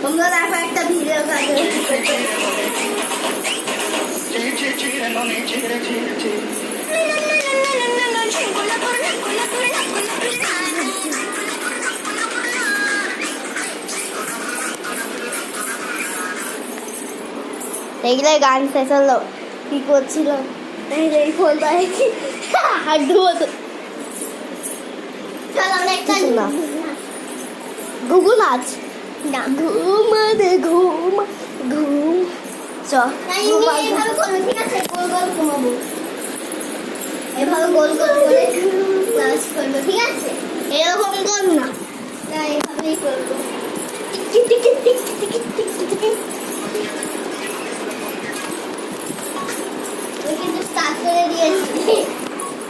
তোমরা দেখো একটা ভিডিও দেখলে গান শেষ হলো কি করছিল এই ফোনটা কি হাত ধুবো তো চল আমরা একটা ঘুঘু নাচ না ঘুম দে ঘুম ঘুম চ এভাবে করবো ঠিক আছে গোল গোল ঘুমাবো এভাবে গোল গোল করে নাচ করবো ঠিক আছে এরকম কর না এভাবেই করবো tick tick tick tick tick tick tick কিন্তু স্টার্ট করে দিয়েছি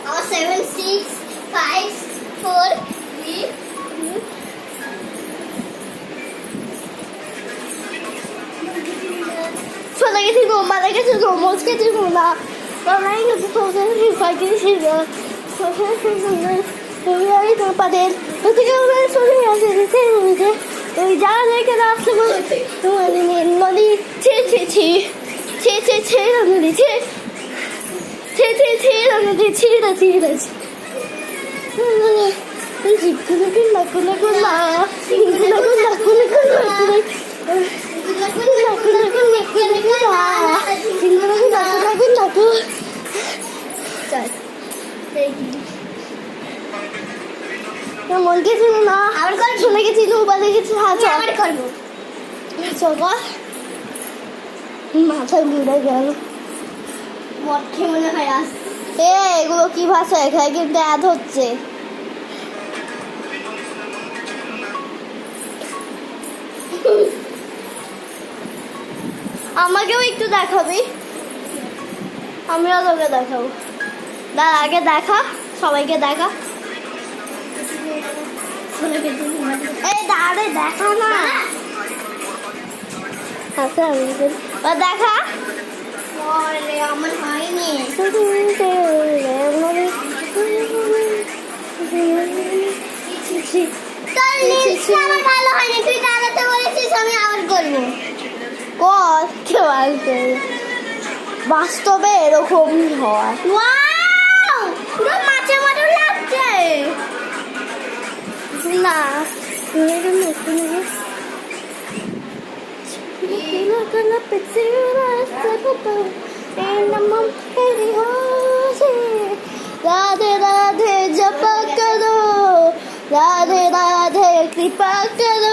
আমার 7 6 5 4 3 Sono che ti bomba, che ti bomba, che ti bomba. Non è che ti bomba, che fai che ti bomba. Non padel, non ti devo vedere solo io, se ti senti. Devi già vedere che la sto non di non di মন গেছিল না আবার করে শুনে গেছি বাজে গেছি আবার করবো চকা মাথা ঘুরে গেল মদ খেয়ে মনে হয় আসছে এগুলো কি ভাষা এখানে কিন্তু অ্যাড হচ্ছে আমাকেও একটু দেখাবি আমিও তোকে দেখাবো দাঁড়া আগে দেখা সবাইকে দেখা এই দাঁড়ে দেখা না দেখা আমার হয়নি আমার ভালো হয়নি তুই দাঁড়াতে বলেছিস আমি আবার করবো কর কেউ আসবে বাস্তবে এরকমই হয় পুরো মাছের মতো লাগছে না राधे राधे जप करो राधे राधे कृपा करो